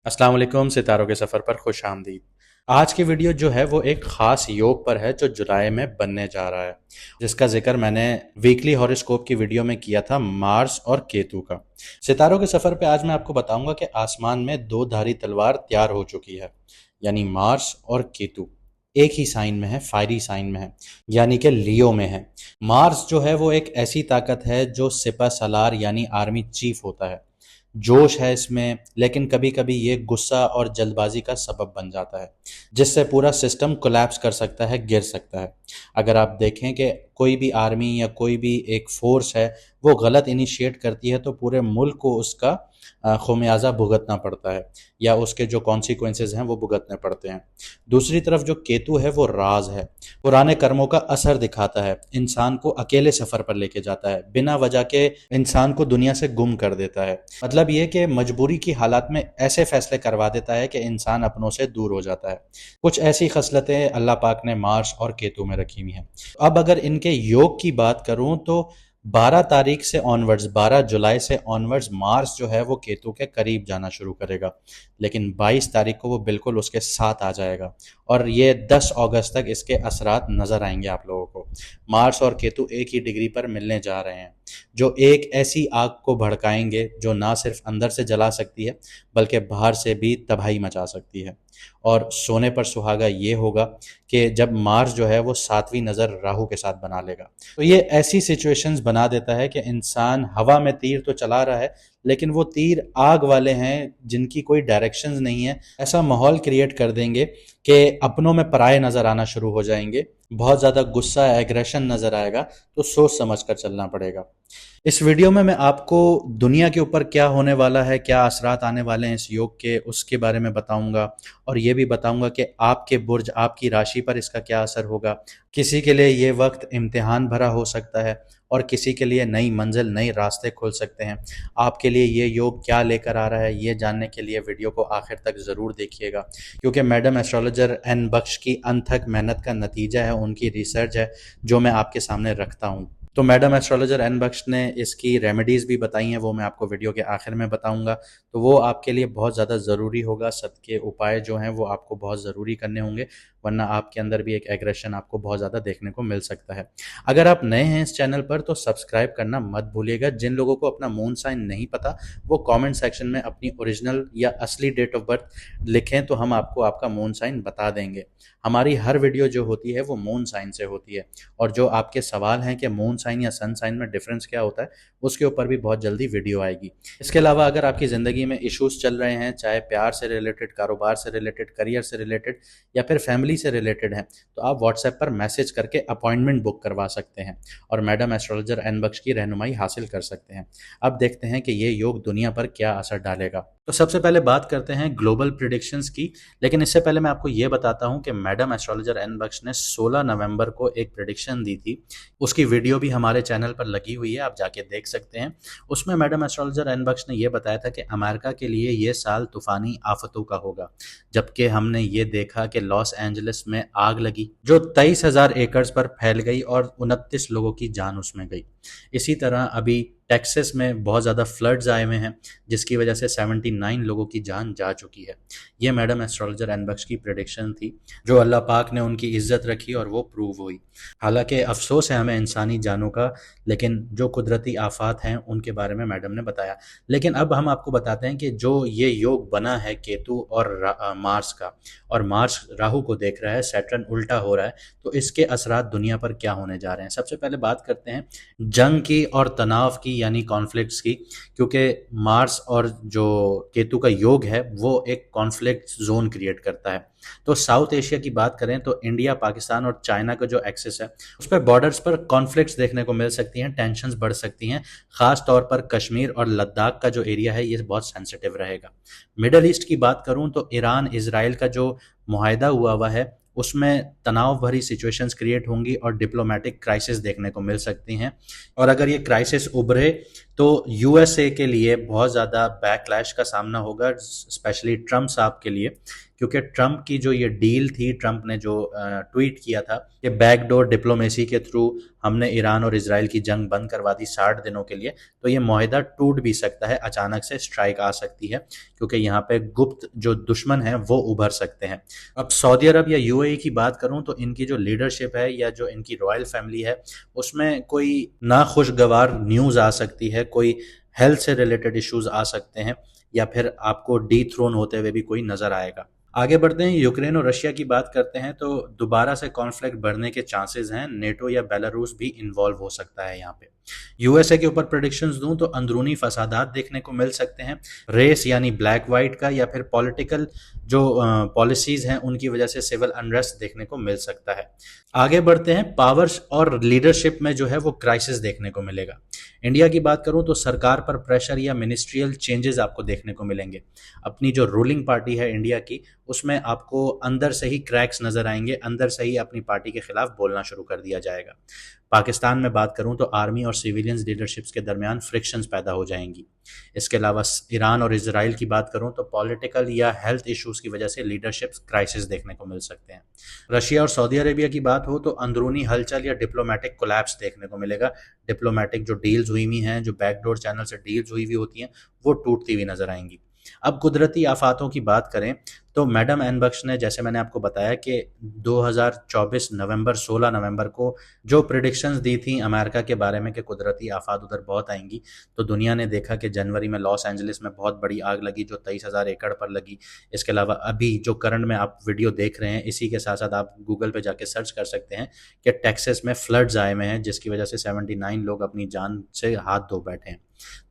अस्सलाम वालेकुम। सितारों के सफ़र पर खुश आमदीद। आज की वीडियो जो है वो एक ख़ास योग पर है जो जुलाई में बनने जा रहा है, जिसका जिक्र मैंने वीकली हॉरोस्कोप की वीडियो में किया था, मार्स और केतु का। सितारों के सफ़र पे आज मैं आपको बताऊंगा कि आसमान में दो धारी तलवार तैयार हो चुकी है, यानी मार्स और केतु एक ही साइन में है, फायरी साइन में है, यानी कि लियो में है। मार्स जो है वो एक ऐसी ताकत है जो सिपह सलार यानी आर्मी चीफ होता है। जोश है इसमें, लेकिन कभी कभी ये गुस्सा और जल्दबाजी का सबब बन जाता है, जिससे पूरा सिस्टम कोलैप्स कर सकता है, गिर सकता है। अगर आप देखें कि कोई भी आर्मी या कोई भी एक फोर्स है वो गलत इनिशिएट करती है तो पूरे मुल्क को उसका खुमियाजा भुगतना पड़ता है, या उसके जो कॉन्सिक्वेंसेज हैं वो भुगतने पड़ते हैं। दूसरी तरफ जो केतु है वो राज है, पुराने कर्मों का असर दिखाता है, इंसान को अकेले सफर पर लेके जाता है, बिना वजह के इंसान को दुनिया से गुम कर देता है। मतलब ये कि मजबूरी की हालात में ऐसे फैसले करवा देता है कि इंसान अपनों से दूर हो जाता है। कुछ ऐसी खसलतें अल्लाह पाक ने मार्स और केतु में रखी हुई हैं। अब अगर इनके योग की बात करूं तो 12 तारीख से ऑनवर्ड्स, 12 जुलाई से ऑनवर्ड्स मार्स जो है वो केतु के करीब जाना शुरू करेगा, लेकिन 22 तारीख को वो बिल्कुल उसके साथ आ जाएगा और ये 10 अगस्त तक इसके असरात नज़र आएंगे आप लोगों को। मार्स और केतु एक ही डिग्री पर मिलने जा रहे हैं, जो एक ऐसी आग को भड़काएंगे जो ना सिर्फ अंदर से जला सकती है बल्कि बाहर से भी तबाही मचा सकती है। और सोने पर सुहागा ये होगा कि जब मार्स जो है वो सातवीं नज़र राहु के साथ बना लेगा, तो ये ऐसी सिचुएशंस बना देता है कि इंसान हवा में तीर तो चला रहा है लेकिन वो तीर आग वाले हैं जिनकी कोई डायरेक्शंस नहीं है। ऐसा माहौल क्रिएट कर देंगे कि अपनों में पराये नज़र आना शुरू हो जाएंगे, बहुत ज़्यादा गुस्सा एग्रेशन नज़र आएगा, तो सोच समझ कर चलना पड़ेगा। इस वीडियो में मैं आपको दुनिया के ऊपर क्या होने वाला है, क्या असरात आने वाले हैं इस योग के, उसके बारे में बताऊंगा और ये भी बताऊंगा कि आपके बुर्ज, आपकी राशि पर इसका क्या असर होगा। किसी के लिए ये वक्त इम्तिहान भरा हो सकता है और किसी के लिए नई मंजिल, नए रास्ते खुल सकते हैं। आपके लिए ये योग क्या लेकर आ रहा है, ये जानने के लिए वीडियो को आखिर तक ज़रूर देखिएगा, क्योंकि मैडम एस्ट्रोलॉजर एन बख्श की अनथक मेहनत का नतीजा है, उनकी रिसर्च है जो मैं आपके सामने रखता हूँ। तो मैडम एस्ट्रोलॉजर एन बख्श ने इसकी रेमेडीज़ भी बताई हैं, वो मैं आपको वीडियो के आखिर में बताऊंगा। तो वो आपके लिए बहुत ज़्यादा ज़रूरी होगा, सबके उपाय जो हैं वो आपको बहुत ज़रूरी करने होंगे, वरना आपके अंदर भी एक एग्रेशन आपको बहुत ज़्यादा देखने को मिल सकता है। अगर आप नए हैं इस चैनल पर तो सब्सक्राइब करना मत भूलिएगा। जिन लोगों को अपना मून साइन नहीं पता वो कमेंट सेक्शन में अपनी ओरिजिनल या असली डेट ऑफ बर्थ लिखें तो हम आपको आपका मून साइन बता देंगे। हमारी हर वीडियो जो होती है वो मून साइन से होती है, और जो आपके सवाल हैं कि मून साइन या सन साइन में डिफरेंस क्या होता है, उसके ऊपर भी बहुत जल्दी वीडियो आएगी। इसके अलावा अगर आपकी ज़िंदगी में इश्यूज चल रहे हैं, चाहे प्यार से रिलेटेड, कारोबार से रिलेटेड, करियर से रिलेटेड या फिर फैमिली से रिलेटेड हैं, तो आप व्हाट्सएप पर मैसेज करके अपॉइंटमेंट बुक करवा सकते हैं और मैडम एस्ट्रोलॉजर एन बख्श की रहनुमाई हासिल कर सकते हैं। अब देखते हैं कि ये योग दुनिया पर क्या असर डालेगा। तो सबसे पहले बात करते हैं ग्लोबल प्रिडिक्शंस की, लेकिन इससे पहले मैं आपको ये बताता हूं कि मैडम एस्ट्रोलॉजर एन बख्श ने 16 नवंबर को एक प्रिडिक्शन दी थी। उसकी वीडियो भी हमारे चैनल पर लगी हुई है, आप जाके देख सकते हैं। उसमें मैडम एस्ट्रोलॉजर एन बख्श ने यह बताया था कि अमेरिका के लिए ये साल तूफानी आफतों का होगा, जबकि हमने ये देखा कि लॉस एंजलिस में आग लगी जो 23,000 एकड़ पर फैल गई और 29 लोगों की जान उसमें गई। इसी तरह अभी टेक्सास में बहुत ज़्यादा फ्लड्स आए हुए हैं जिसकी वजह से 79 लोगों की जान जा चुकी है। ये मैडम एस्ट्रोलॉजर एन बख्श की प्रेडिक्शन थी, जो अल्लाह पाक ने उनकी इज्जत रखी और वो प्रूव हुई। हालांकि अफसोस है हमें इंसानी जानों का, लेकिन जो कुदरती आफात हैं उनके बारे में मैडम ने बताया। लेकिन अब हम आपको बताते हैं कि जो ये योग बना है केतु और मार्स का, और मार्स राहु को देख रहा है, सैटर्न उल्टा हो रहा है, तो इसके असरात दुनिया पर क्या होने जा रहे हैं। सबसे पहले बात करते हैं जंग की और तनाव की, यानी कॉन्फ्लिक्ट्स की, क्योंकि मार्स और जो केतु का योग है वो एक कॉन्फ्लिक्ट जोन क्रिएट करता है। तो साउथ एशिया की बात करें तो इंडिया, पाकिस्तान और चाइना का जो एक्सेस है उस पर बॉर्डर्स पर कॉन्फ्लिक्ट्स देखने को मिल सकती हैं, टेंशन्स बढ़ सकती हैं। खास तौर पर कश्मीर और लद्दाख का जो एरिया है ये बहुत सेंसिटिव रहेगा। मिडल ईस्ट की बात करूं तो ईरान इजराइल का जो मुआहदा हुआ है उसमें तनाव भरी सिचुएशंस क्रिएट होंगी और डिप्लोमेटिक क्राइसिस देखने को मिल सकती हैं। और अगर ये क्राइसिस उभरे तो यूएसए के लिए बहुत ज़्यादा बैकलैश का सामना होगा, स्पेशली ट्रम्प साहब के लिए, क्योंकि ट्रम्प की जो ये डील थी, ट्रम्प ने जो ट्वीट किया था कि बैकडोर डिप्लोमेसी के थ्रू हमने ईरान और इसराइल की जंग बंद करवा दी 60 दिनों के लिए, तो ये माहिदा टूट भी सकता है, अचानक से स्ट्राइक आ सकती है, क्योंकि यहाँ पे गुप्त जो दुश्मन हैं वो उभर सकते हैं। अब सऊदी अरब या यूएई की बात करूं तो इनकी जो लीडरशिप है या जो इनकी रॉयल फैमिली है, उसमें कोई नाखुशगवार न्यूज़ आ सकती है, कोई हेल्थ से रिलेटेड इश्यूज आ सकते हैं, या फिर आपको डी थ्रोन होते हुए भी कोई नजर आएगा। आगे बढ़ते हैं, यूक्रेन और रशिया की बात करते हैं तो दोबारा से कॉन्फ्लिक्ट बढ़ने के चांसेस हैं, नेटो या बेलारूस भी इन्वॉल्व हो सकता है यहाँ पे। यूएसए के ऊपर प्रेडिक्शंस दूं तो अंदरूनी फसादात देखने को मिल सकते हैं, रेस यानी ब्लैक वाइट का, या फिर पॉलिटिकल जो पॉलिसीज हैं उनकी वजह से सिविल अनरेस्ट देखने को मिल सकता है। आगे बढ़ते हैं, पावर्स और लीडरशिप में जो है वो क्राइसिस देखने को मिलेगा। इंडिया की बात करूं तो सरकार पर प्रेशर या मिनिस्ट्रियल चेंजेस आपको देखने को मिलेंगे। अपनी जो रूलिंग पार्टी है इंडिया की, उसमें आपको अंदर से ही क्रैक्स नजर आएंगे, अंदर से ही अपनी पार्टी के खिलाफ बोलना शुरू कर दिया जाएगा। पाकिस्तान में बात करूं तो आर्मी और सिविलियंस लीडरशिप्स के दरमियान फ्रिक्शंस पैदा हो जाएंगी। इसके अलावा ईरान और इसराइल की बात करूं तो पॉलिटिकल या हेल्थ इश्यूज की वजह से लीडरशिप क्राइसिस देखने को मिल सकते हैं। रशिया और सऊदी अरेबिया की बात हो तो अंदरूनी हलचल या डिप्लोमेटिक कोलैप्स देखने को मिलेगा। डिप्लोमेटिक जो डील्स हुई हुई हैं, जो बैकडोर चैनल से डील्स हुई हुई होती हैं, वो टूटती हुई नजर आएंगी। अब कुदरती आफातों की बात करें तो मैडम एन बख्श ने, जैसे मैंने आपको बताया कि 2024 नवंबर 16 नवंबर को जो प्रिडिक्शंस दी थी अमेरिका के बारे में कि कुदरती आफात उधर बहुत आएंगी, तो दुनिया ने देखा कि जनवरी में लॉस एंजलिस में बहुत बड़ी आग लगी जो 23,000 एकड़ पर लगी। इसके अलावा अभी जो करंट में आप वीडियो देख रहे हैं, इसी के साथ साथ आप गूगल पे जाके सर्च कर सकते हैं कि टेक्सास में फ्लड्स आए हुए हैं, जिसकी वजह से 79 लोग अपनी जान से हाथ धो बैठे हैं।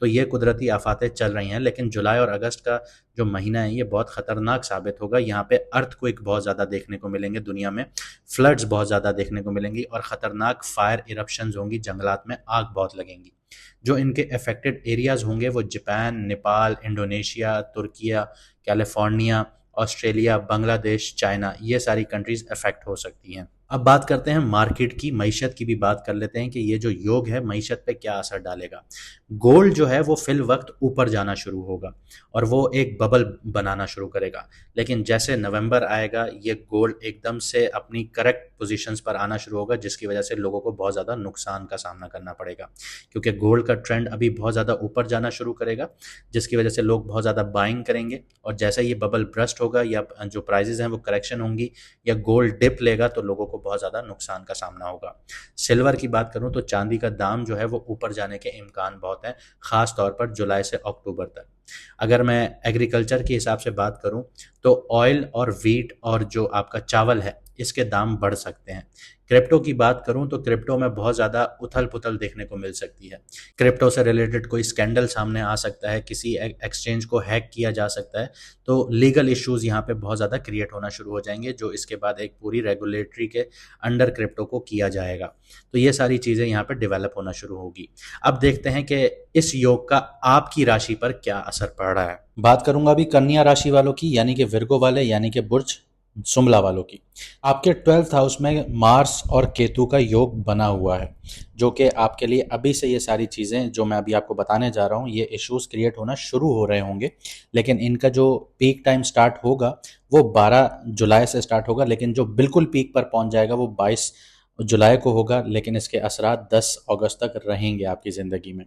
तो ये कुदरती आफातें चल रही हैं, लेकिन जुलाई और अगस्त का जो महीना है ये बहुत खतरनाक साबित होगा। यहाँ पे अर्थक्वेक बहुत ज़्यादा देखने को मिलेंगे दुनिया में, फ्लड्स बहुत ज़्यादा देखने को मिलेंगी और ख़तरनाक फायर इरप्शंस होंगी, जंगलात में आग बहुत लगेंगी। जो इनके अफेक्टेड एरियाज होंगे वो Japan, Nepal, Indonesia, Türkiye, California, Australia, Bangladesh, China, ये सारी कंट्रीज अफेक्ट हो सकती हैं। अब बात करते हैं मार्केट की, मईशत की भी बात कर लेते हैं कि ये जो योग है मईशत पे क्या असर डालेगा। गोल्ड जो है वो फिल वक्त ऊपर जाना शुरू होगा और वो एक बबल बनाना शुरू करेगा, लेकिन जैसे नवंबर आएगा ये गोल्ड एकदम से अपनी करेक्ट पोजीशंस पर आना शुरू होगा, जिसकी वजह से लोगों को बहुत ज़्यादा नुकसान का सामना करना पड़ेगा, क्योंकि गोल्ड का ट्रेंड अभी बहुत ज़्यादा ऊपर जाना शुरू करेगा, जिसकी वजह से लोग बहुत ज़्यादा बाइंग करेंगे। और जैसे ये बबल ब्रस्ट होगा या जो प्राइजेज हैं वो करेक्शन होंगी या गोल्ड डिप लेगा, तो लोगों को बहुत ज़्यादा नुकसान का सामना होगा। सिल्वर की बात करूं तो चांदी का दाम जो है वो ऊपर जाने के इम्कान बहुत हैं, खास तौर पर जुलाई से अक्टूबर तक। अगर मैं एग्रीकल्चर के हिसाब से बात करूं तो ऑयल और व्हीट और जो आपका चावल है इसके दाम बढ़ सकते हैं। क्रिप्टो की बात करूं तो क्रिप्टो में बहुत ज़्यादा उथल पुथल देखने को मिल सकती है। क्रिप्टो से रिलेटेड कोई स्कैंडल सामने आ सकता है, किसी एक्सचेंज को हैक किया जा सकता है, तो लीगल इश्यूज यहाँ पे बहुत ज़्यादा क्रिएट होना शुरू हो जाएंगे, जो इसके बाद एक पूरी रेगुलेटरी के अंडर क्रिप्टो को किया जाएगा। तो ये सारी चीज़ें यहाँ पे डेवलप होना शुरू होगी। अब देखते हैं कि इस योग का आपकी राशि पर क्या असर पड़ रहा है। बात करूंगा अभी कन्या राशि वालों की, यानी कि विर्गो वाले, यानी कि बुर्ज सुमला वालों की। आपके 12th हाउस में मार्स और केतु का योग बना हुआ है, जो कि आपके लिए अभी से ये सारी चीज़ें जो मैं अभी आपको बताने जा रहा हूँ, ये इश्यूज क्रिएट होना शुरू हो रहे होंगे, लेकिन इनका जो पीक टाइम स्टार्ट होगा वो 12 जुलाई से स्टार्ट होगा, लेकिन जो बिल्कुल पीक पर पहुंच जाएगा वो 22 जुलाई को होगा, लेकिन इसके असरात 10 अगस्त तक रहेंगे आपकी ज़िंदगी में।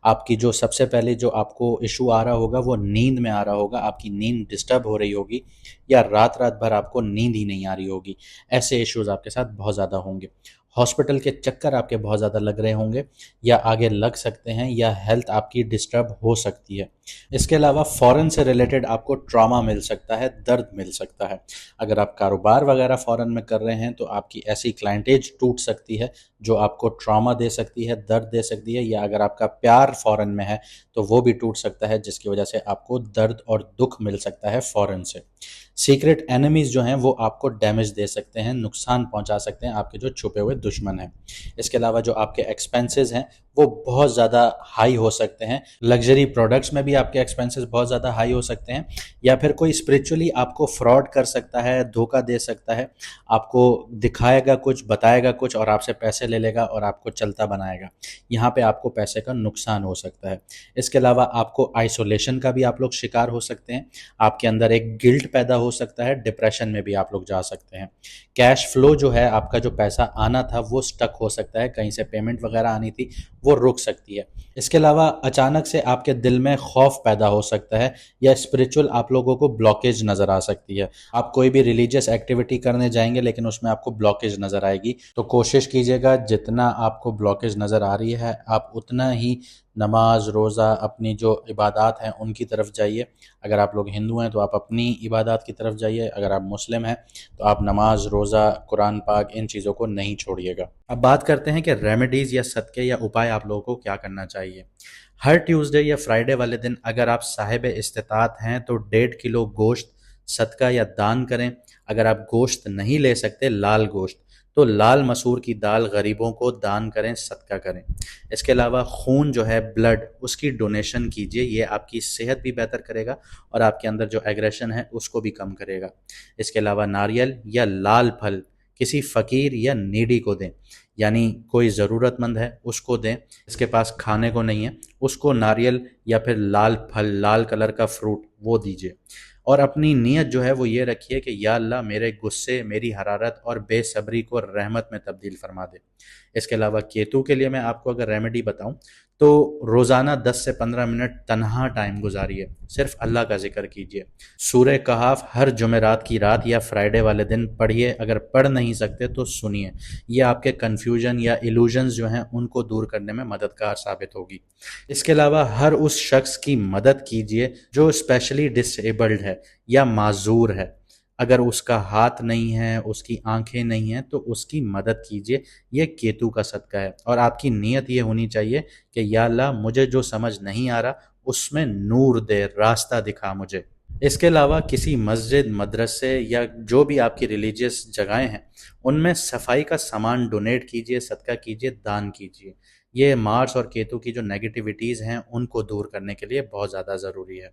आपकी जो सबसे पहले जो आपको इशू आ रहा होगा वो नींद में आ रहा होगा, आपकी नींद डिस्टर्ब हो रही होगी या रात रात भर आपको नींद ही नहीं आ रही होगी, ऐसे इश्यूज आपके साथ बहुत ज़्यादा होंगे। हॉस्पिटल के चक्कर आपके बहुत ज़्यादा लग रहे होंगे या आगे लग सकते हैं, या हेल्थ आपकी डिस्टर्ब हो सकती है। इसके अलावा फॉरेन से रिलेटेड आपको ट्रॉमा मिल सकता है, दर्द मिल सकता है। अगर आप कारोबार वगैरह फॉरेन में कर रहे हैं तो आपकी ऐसी क्लाइंटेज टूट सकती है जो आपको ट्रॉमा दे सकती है, दर्द दे सकती है, या अगर आपका प्यार फॉरेन में है तो वो भी टूट सकता है, जिसकी वजह से आपको दर्द और दुख मिल सकता है फॉरेन से। सीक्रेट एनिमीज जो हैं वो आपको डैमेज दे सकते हैं, नुकसान पहुंचा सकते हैं, आपके जो छुपे हुए दुश्मन हैं। इसके अलावा जो आपके एक्सपेंसेस हैं वो बहुत ज़्यादा हाई हो सकते हैं। लग्जरी प्रोडक्ट्स में भी आपके एक्सपेंसेस बहुत ज़्यादा हाई हो सकते हैं, या फिर कोई स्पिरिचुअली आपको फ्रॉड कर सकता है, धोखा दे सकता है, आपको दिखाएगा कुछ, बताएगा कुछ और आपसे पैसे ले लेगा और आपको चलता बनाएगा। यहाँ पे आपको पैसे का नुकसान हो सकता है। इसके अलावा आपको आइसोलेशन का भी आप लोग शिकार हो सकते हैं। आपके अंदर एक गिल्ट पैदा हो सकता है, डिप्रेशन में भी आप लोग जा सकते हैं। कैश फ्लो जो है, आपका जो पैसा आना था वो स्टक हो सकता है, कहीं से पेमेंट वगैरह आनी थी वो रुक सकती है। इसके अलावा अचानक से आपके दिल में खौफ पैदा हो सकता है, या स्पिरिचुअल आप लोगों को ब्लॉकेज नज़र आ सकती है। आप कोई भी रिलीजियस एक्टिविटी करने जाएंगे लेकिन उसमें आपको ब्लॉकेज नज़र आएगी, तो कोशिश कीजिएगा जितना आपको ब्लॉकेज नज़र आ रही है आप उतना ही नमाज रोज़ा अपनी जो इबादत हैं उनकी तरफ जाइए। अगर आप लोग हिंदू हैं तो आप अपनी इबादत की तरफ जाइए, अगर आप मुस्लिम हैं तो आप नमाज रोज़ा कुरान पाक इन चीज़ों को नहीं छोड़िएगा। अब बात करते हैं कि रेमेडीज़ या सदक़े या उपाय आप लोगों को क्या करना चाहिए। हर ट्यूसडे या फ्राइडे वाले दिन अगर आप साहिब इस्तिताअत हैं तो 1.5 किलो गोश्त सदका या दान करें। अगर आप गोश्त नहीं ले सकते, लाल गोश्त, तो लाल मसूर की दाल गरीबों को दान करें, सदका करें। इसके अलावा खून जो है, ब्लड, उसकी डोनेशन कीजिए। ये आपकी सेहत भी बेहतर करेगा और आपके अंदर जो एग्रेशन है उसको भी कम करेगा। इसके अलावा नारियल या लाल फल किसी फ़कीर या नीडी को दें, यानी कोई ज़रूरतमंद है उसको दें, इसके पास खाने को नहीं है उसको नारियल या फिर लाल फल, लाल कलर का फ्रूट वो दीजिए। और अपनी नीयत जो है वो ये रखिए कि या अल्लाह मेरे गुस्से, मेरी हरारत और बेसब्री को रहमत में तब्दील फरमा दे। इसके अलावा केतु के लिए मैं आपको अगर रेमेडी बताऊं तो रोज़ाना 10 से 15 मिनट तन्हा टाइम गुजारिए, सिर्फ अल्लाह का जिक्र कीजिए। सूरह कहाफ हर जुमेरात की रात या फ्राइडे वाले दिन पढ़िए, अगर पढ़ नहीं सकते तो सुनिए। ये आपके कन्फ्यूजन या इल्यूजन्स जो हैं उनको दूर करने में मददगार साबित होगी। इसके अलावा हर उस शख्स की मदद कीजिए जो स्पेशली डिसेबल्ड है या माजूर है। अगर उसका हाथ नहीं है, उसकी आंखें नहीं हैं, तो उसकी मदद कीजिए। ये केतु का सदका है और आपकी नीयत ये होनी चाहिए कि या अल्लाह मुझे जो समझ नहीं आ रहा उसमें नूर दे, रास्ता दिखा मुझे। इसके अलावा किसी मस्जिद, मदरसे या जो भी आपकी रिलीजियस जगहें हैं उनमें सफाई का सामान डोनेट कीजिए, सदका कीजिए, दान कीजिए। ये मार्स और केतु की जो नेगेटिविटीज़ हैं उनको दूर करने के लिए बहुत ज़्यादा ज़रूरी है।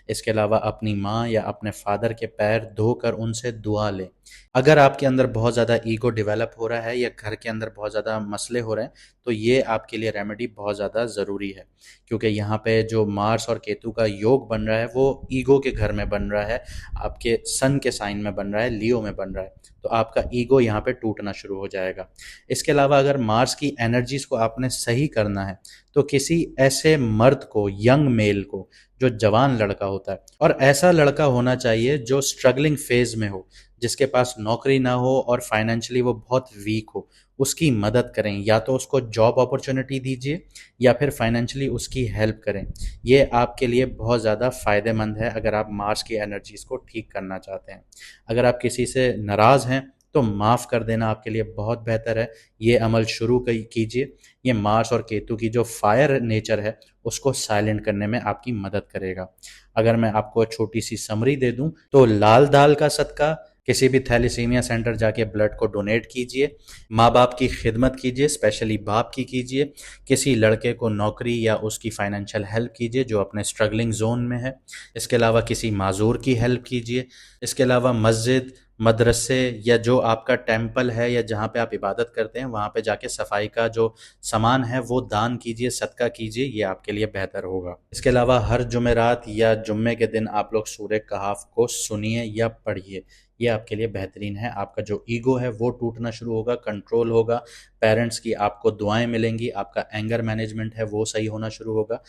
इसके अलावा अपनी माँ या अपने फादर के पैर धोकर उनसे दुआ लें। अगर आपके अंदर बहुत ज़्यादा ईगो डेवलप हो रहा है या घर के अंदर बहुत ज़्यादा मसले हो रहे हैं तो ये आपके लिए रेमेडी बहुत ज़्यादा ज़रूरी है, क्योंकि यहाँ पे जो मार्स और केतु का योग बन रहा है वो ईगो के घर में बन रहा है, आपके सन के साइन में बन रहा है, लियो में बन रहा है, तो आपका ईगो यहाँ पे टूटना शुरू हो जाएगा। इसके अलावा अगर मार्स की एनर्जीज को आपने सही करना है तो किसी ऐसे मर्द को, यंग मेल को, जो जवान लड़का होता है, और ऐसा लड़का होना चाहिए जो स्ट्रगलिंग फेज में हो, जिसके पास नौकरी ना हो और फाइनेंशियली वो बहुत वीक हो, उसकी मदद करें। या तो उसको जॉब अपॉर्चुनिटी दीजिए या फिर फाइनेंशियली उसकी हेल्प करें। ये आपके लिए बहुत ज़्यादा फ़ायदेमंद है अगर आप मार्स की एनर्जीज़ को ठीक करना चाहते हैं। अगर आप किसी से नाराज़ हैं तो माफ़ कर देना आपके लिए बहुत बेहतर है। ये अमल शुरू कीजिए। ये मार्स और केतु की जो फायर नेचर है उसको साइलेंट करने में आपकी मदद करेगा। अगर मैं आपको छोटी सी समरी दे दूं तो लाल दाल का सदका, किसी भी थैलेसीमिया सेंटर जाके ब्लड को डोनेट कीजिए, माँ बाप की खिदमत कीजिए, स्पेशली बाप की कीजिए, किसी लड़के को नौकरी या उसकी फाइनेंशियल हेल्प कीजिए जो अपने स्ट्रगलिंग जोन में है। इसके अलावा किसी माजूर की हेल्प कीजिए। इसके अलावा मस्जिद, मदरसे या जो आपका टेम्पल है या जहाँ पे आप इबादत करते हैं वहाँ पे जाके सफाई का जो सामान है वो दान कीजिए, सदका कीजिए, ये आपके लिए बेहतर होगा। इसके अलावा हर जुमेरात या जुम्मे के दिन आप लोग सूरह कहाफ को सुनिए या पढ़िए। ये आपके लिए बेहतरीन है। आपका जो ईगो है वो टूटना शुरू होगा, कंट्रोल होगा, पेरेंट्स की आपको दुआएं मिलेंगी, आपका एंगर मैनेजमेंट है वो सही होना शुरू होगा।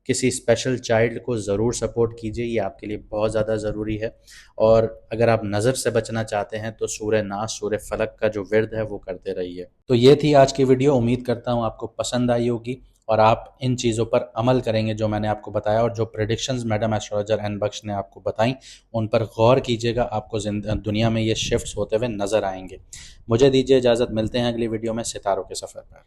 किसी स्पेशल चाइल्ड को ज़रूर सपोर्ट कीजिए, ये आपके लिए बहुत ज़्यादा ज़रूरी है। और अगर आप नज़र से बचना चाहते हैं तो सूरह नास, सूरह फलक का जो विर्द है वो करते रहिए। तो ये थी आज की वीडियो। उम्मीद करता हूँ आपको पसंद आई होगी और आप इन चीज़ों पर अमल करेंगे जो मैंने आपको बताया, और जो प्रेडिक्शंस मैडम एस्ट्रोलॉजर एन बख्श ने आपको बताई उन पर गौर कीजिएगा। आपको दुनिया में ये शिफ्ट्स होते हुए नज़र आएंगे। मुझे दीजिए इजाज़त, मिलते हैं अगली वीडियो में सितारों के सफ़र पर।